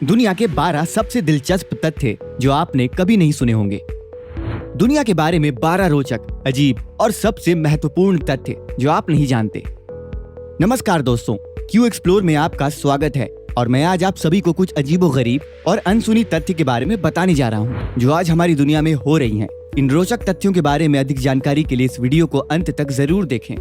दुनिया के 12 सबसे दिलचस्प तथ्य जो आपने कभी नहीं सुने होंगे। दुनिया के बारे में 12 रोचक, अजीब और सबसे महत्वपूर्ण तथ्य जो आप नहीं जानते। नमस्कार दोस्तों, क्यू एक्सप्लोर में आपका स्वागत है और मैं आज आप सभी को कुछ अजीबोगरीब और अनसुनी तथ्य के बारे में बताने जा रहा हूँ जो आज हमारी दुनिया में हो रही हैं। इन रोचक तथ्यों के बारे में अधिक जानकारी के लिए इस वीडियो को अंत तक जरूर देखें।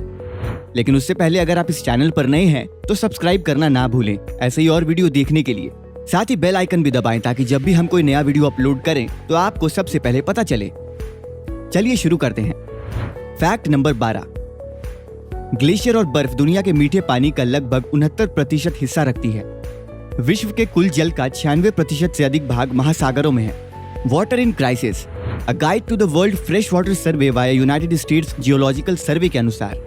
लेकिन उससे पहले अगर आप इस चैनल पर नए हैं तो सब्सक्राइब करना ना भूलें ऐसे ही और वीडियो देखने के लिए। साथ ही बेल आइकन भी दबाएं ताकि जब भी हम कोई नया वीडियो अपलोड करें तो आपको सबसे पहले पता चले। चलिए शुरू करते हैं। Fact number 12। ग्लेशियर और बर्फ दुनिया के मीठे पानी का लगभग 69% हिस्सा रखती है। विश्व के कुल जल का 96% से अधिक भाग महासागरों में है। Water in crisis, a guide to the world fresh water survey via United States Geological Survey के अनुसार,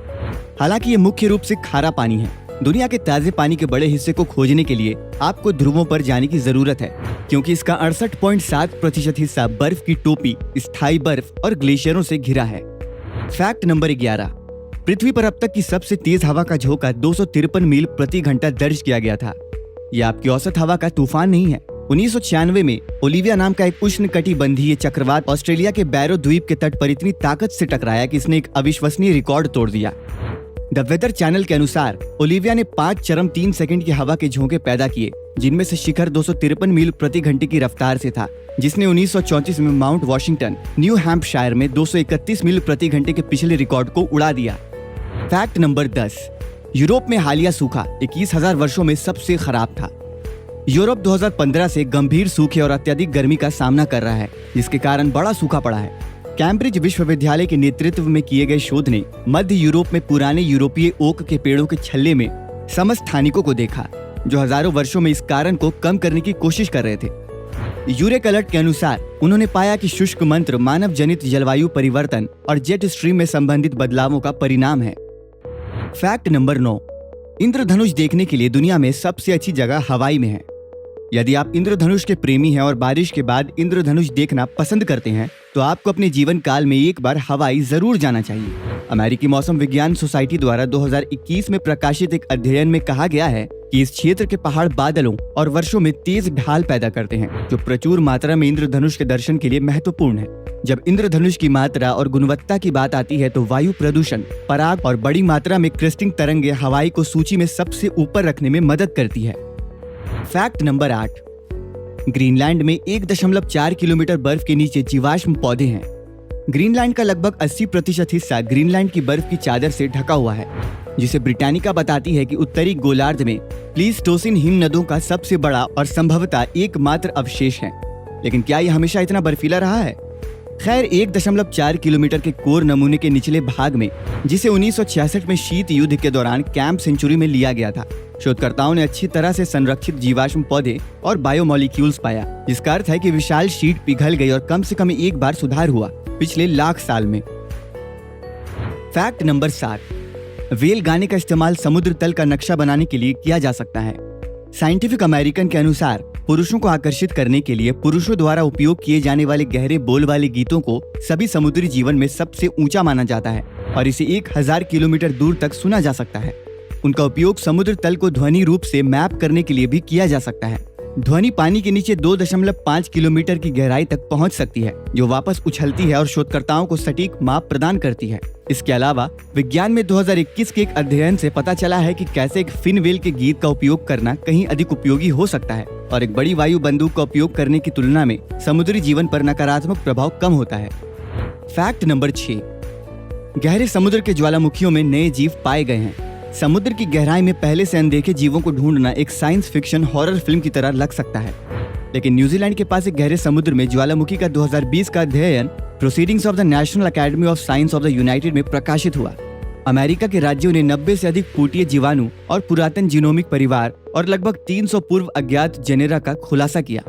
हालांकि ये मुख्य रूप से खारा पानी है। दुनिया के ताजे पानी के बड़े हिस्से को खोजने के लिए आपको ध्रुवों पर जाने की जरूरत है, क्योंकि इसका 68.7% हिस्सा बर्फ की टोपी, स्थायी बर्फ और ग्लेशियरों से घिरा है। Fact number 11। पृथ्वी पर अब तक की सबसे तेज हवा का झोंका 253 मील प्रति घंटा दर्ज किया गया था। यह आपकी औसत हवा का तूफान नहीं है। 1996 में ओलिविया नाम का एक उष्णकटिबंधीय चक्रवात ऑस्ट्रेलिया के बैरो द्वीप के तट पर इतनी ताकत से टकराया कि इसने एक अविश्वसनीय रिकॉर्ड तोड़ दिया। द वेदर चैनल के अनुसार ओलिविया ने 5.3 सेकंड की हवा के झोंके पैदा किए, जिनमें से शिखर 253 मील प्रति घंटे की रफ्तार से था, जिसने 1934 में माउंट वॉशिंगटन, न्यू हैम्पशायर में 231 मील प्रति घंटे के पिछले रिकॉर्ड को उड़ा दिया। Fact number 10। यूरोप में हालिया सूखा 21,000 वर्षों में सबसे खराब था। यूरोप 2015 से गंभीर सूखे और अत्यधिक गर्मी का सामना कर रहा है, जिसके कारण बड़ा सूखा पड़ा है। कैम्ब्रिज विश्वविद्यालय के नेतृत्व में किए गए शोध ने मध्य यूरोप में पुराने यूरोपीय ओक के पेड़ों के छल्ले में समस्थानिकों को देखा, जो हजारों वर्षों में इस कारण को कम करने की कोशिश कर रहे थे। यूरेक अलर्ट के अनुसार उन्होंने पाया कि शुष्क मंत्र मानव जनित जलवायु परिवर्तन और जेट स्ट्रीम में संबंधित बदलावों का परिणाम है। Fact number 9। इंद्रधनुष देखने के लिए दुनिया में सबसे अच्छी जगह हवाई में है। यदि आप इंद्रधनुष के प्रेमी हैं और बारिश के बाद इंद्रधनुष देखना पसंद करते हैं तो आपको अपने जीवन काल में एक बार हवाई जरूर जाना चाहिए। अमेरिकी मौसम विज्ञान सोसाइटी द्वारा 2021 में प्रकाशित एक अध्ययन में कहा गया है कि इस क्षेत्र के पहाड़ बादलों और वर्षों में तेज ढाल पैदा करते हैं, जो प्रचुर मात्रा में इंद्रधनुष के दर्शन के लिए महत्वपूर्ण है। जब इंद्रधनुष की मात्रा और गुणवत्ता की बात आती है तो वायु प्रदूषण, पराग और बड़ी मात्रा में क्रिस्टिंग तरंगे हवाई को सूची में सबसे ऊपर रखने में मदद करती है। Fact number 8। ग्रीनलैंड में 1.4 किलोमीटर बर्फ के नीचे जीवाश्म पौधे हैं। ग्रीनलैंड का लगभग 80% हिस्सा ग्रीनलैंड की बर्फ की चादर से ढका हुआ है, जिसे ब्रिटानिका बताती है कि उत्तरी गोलार्ध में प्लीस्टोसिन हिमनदों का सबसे बड़ा और संभवतः एकमात्र अवशेष है। लेकिन क्या यह हमेशा इतना बर्फीला रहा है? खैर, 1.4 किलोमीटर के कोर नमूने के निचले भाग में, जिसे 1966 में शीत युद्ध के दौरान कैंप सेंचुरी में लिया गया था, शोधकर्ताओं ने अच्छी तरह से संरक्षित जीवाश्म पौधे और बायोमोलिक्यूल्स पाया, जिसका अर्थ है कि विशाल शीट पिघल गई और कम से कम एक बार सुधार हुआ पिछले लाख साल में। Fact number 7। व्हेल गाने का इस्तेमाल समुद्र तल का नक्शा बनाने के लिए किया जा सकता है। साइंटिफिक अमेरिकन के अनुसार पुरुषों को आकर्षित करने के लिए पुरुषों द्वारा उपयोग किए जाने वाले गहरे बोल वाले गीतों को सभी समुद्री जीवन में सबसे ऊंचा माना जाता है और इसे 1000 किलोमीटर दूर तक सुना जा सकता है। उनका उपयोग समुद्र तल को ध्वनि रूप से मैप करने के लिए भी किया जा सकता है। ध्वनि पानी के नीचे 2.5 किलोमीटर की गहराई तक पहुंच सकती है, जो वापस उछलती है और शोधकर्ताओं को सटीक माप प्रदान करती है। इसके अलावा विज्ञान में 2021 के एक अध्ययन से पता चला है कि कैसे एक फिन व्हेल के गीत का उपयोग करना कहीं अधिक उपयोगी हो सकता है और एक बड़ी वायु बंदूक का उपयोग करने की तुलना में समुद्री जीवन पर नकारात्मक प्रभाव कम होता है। Fact number 6। गहरे समुद्र के ज्वालामुखियों में नए जीव पाए गए हैं। समुद्र की गहराई में पहले से अनदेखे जीवों को ढूंढना एक साइंस फिक्शन हॉरर फिल्म की तरह लग सकता है, लेकिन न्यूजीलैंड के पास एक गहरे समुद्र में ज्वालामुखी का 2020 का अध्ययन proceedings of the national academy of science of the United में प्रकाशित हुआ। अमेरिका के राज्यों ने 90 से अधिक फूटिए जीवाणु और पुरातन जीनोमिक परिवार और लगभग 300 पूर्व अज्ञात जेनेरा का खुलासा किया।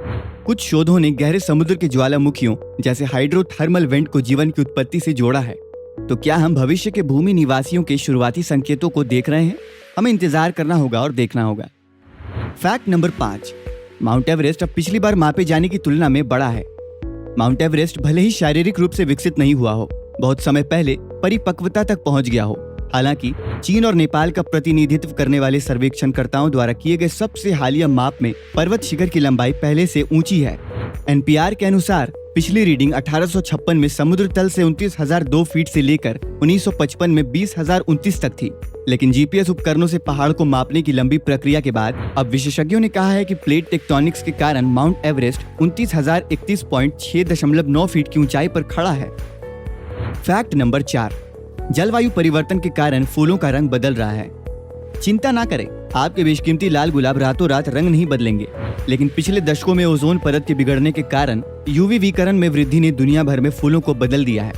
कुछ शोधों ने गहरे समुद्र के ज्वालामुखियों जैसे हाइड्रोथर्मल वेंट को जीवन की उत्पत्ति से जोड़ा है। तो क्या हम भविष्य के भूमि निवासियों के शुरुआती संकेतों को देख रहे हैं? हमें इंतजार करना होगा और देखना होगा। Fact number 5। माउंट एवरेस्ट अब पिछली बार मापे जाने की तुलना में बड़ा है। माउंट एवरेस्ट भले ही शारीरिक रूप से विकसित नहीं हुआ हो, बहुत समय पहले परिपक्वता तक पहुंच गया हो। हालांकि चीन और नेपाल का प्रतिनिधित्व करने वाले सर्वेक्षणकर्ताओं द्वारा किए गए सबसे हालिया माप में पर्वत शिखर की लंबाई पहले से ऊंची है। एनपीआर के अनुसार पिछली रीडिंग 1856 में समुद्र तल से 29,002 फीट से लेकर 1955 में 20,029 तक थी। लेकिन जीपीएस उपकरणों से पहाड़ को मापने की लंबी प्रक्रिया के बाद अब विशेषज्ञों ने कहा है कि प्लेट टेक्टोनिक्स के कारण माउंट एवरेस्ट 29,031.6.9 फीट की ऊंचाई पर खड़ा है। फैक्ट नंबर 4, जलवायु परिवर्तन के कारण फूलों का रंग बदल रहा है। चिंता ना करें, आपके बेशकीमती लाल गुलाब रातों रात रंग नहीं बदलेंगे, लेकिन पिछले दशकों में ओजोन परत के बिगड़ने के कारण यूवी विकिरण में वृद्धि ने दुनिया भर में फूलों को बदल दिया है।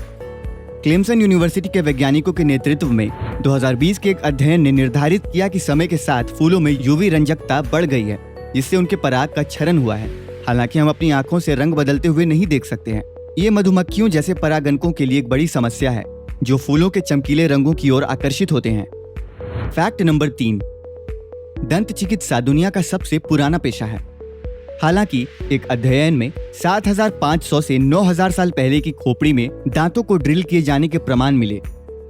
क्लेमसन यूनिवर्सिटी के वैज्ञानिकों के नेतृत्व में 2020 के एक अध्ययन ने निर्धारित किया कि समय के साथ फूलों में यूवी रंजकता बढ़ गई है, जिससे उनके पराग का क्षरण हुआ है। हालांकि हम अपनी आंखों से रंग बदलते हुए नहीं देख सकते हैं। ये मधुमक्खियों जैसे परागणकों के लिए एक बड़ी समस्या है, जो फूलों के चमकीले रंगों की ओर आकर्षित होते हैं। फैक्ट नंबर 3, दंत चिकित्सा दुनिया का सबसे पुराना पेशा है। हालांकि एक अध्ययन में 7,500 से 9,000 साल पहले की खोपड़ी में दांतों को ड्रिल किए जाने के प्रमाण मिले।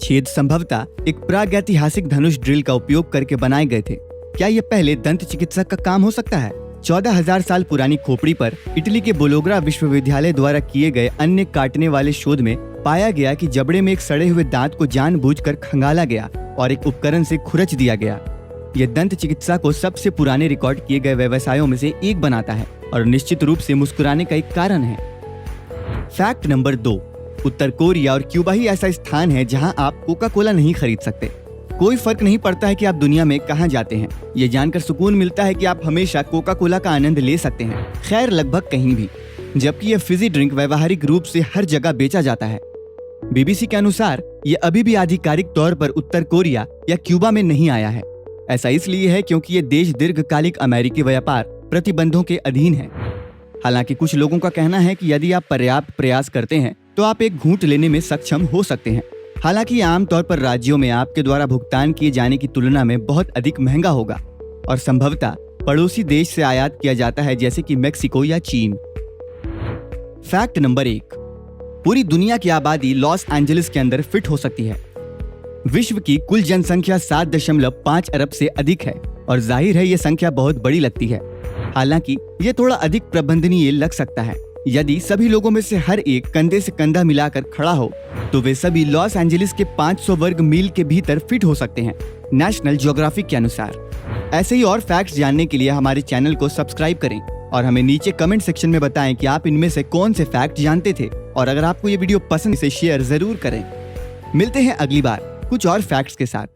छेद संभवतः एक प्रागैतिहासिक धनुष ड्रिल का उपयोग करके बनाए गए थे। क्या यह पहले दंत चिकित्सक का काम हो सकता है? 14,000 साल पुरानी खोपड़ी पर इटली के बोलोग्रा विश्वविद्यालय द्वारा किए गए अन्य काटने वाले शोध में पाया गया कि जबड़े में एक सड़े हुए दांत को जानबूझकर खंगाला गया और एक उपकरण से खुरच दिया गया। यह दंत चिकित्सा को सबसे पुराने रिकॉर्ड किए गए व्यवसायों में से एक बनाता है और निश्चित रूप से मुस्कुराने का एक कारण है। फैक्ट नंबर 2, उत्तर कोरिया और क्यूबा ही ऐसा स्थान है जहां आप कोका कोला नहीं खरीद सकते। कोई फर्क नहीं पड़ता है कि आप दुनिया में कहां जाते हैं, ये जानकर सुकून मिलता है कि आप हमेशा कोका कोला का आनंद ले सकते हैं, खैर लगभग कहीं भी, जबकि यह फिजी ड्रिंक व्यवहारिक रूप से हर जगह बेचा जाता है। बीबीसी के अनुसार यह अभी भी आधिकारिक तौर पर उत्तर कोरिया या क्यूबा में नहीं आया है। ऐसा इसलिए है क्योंकि ये देश दीर्घकालिक अमेरिकी व्यापार प्रतिबंधों के अधीन है। हालांकि कुछ लोगों का कहना है कि यदि आप पर्याप्त प्रयास करते हैं तो आप एक घूंट लेने में सक्षम हो सकते हैं। हालांकि आमतौर पर राज्यों में आपके द्वारा भुगतान किए जाने की तुलना में बहुत अधिक महंगा होगा और संभवतः पड़ोसी देश से आयात किया जाता है, जैसे कि मेक्सिको या चीन। फैक्ट नंबर 1, पूरी दुनिया की आबादी लॉस एंजलिस के अंदर फिट हो सकती है। विश्व की कुल जनसंख्या 7.5 अरब से अधिक है और जाहिर है ये संख्या बहुत बड़ी लगती है। हालांकि ये थोड़ा अधिक प्रबंधनीय लग सकता है। यदि सभी लोगों में से हर एक कंधे से कंधा मिलाकर खड़ा हो तो वे सभी लॉस एंजलिस के 500 वर्ग मील के भीतर फिट हो सकते हैं, नेशनल ज्योग्राफिक के अनुसार। ऐसे ही और फैक्ट्स जानने के लिए हमारे चैनल को सब्सक्राइब करें और हमें नीचे कमेंट सेक्शन में बताएं कि आप इनमें से कौन से फैक्ट जानते थे, और अगर आपको ये वीडियो पसंद इसे शेयर जरूर करें। मिलते हैं अगली बार कुछ और फैक्ट्स के साथ।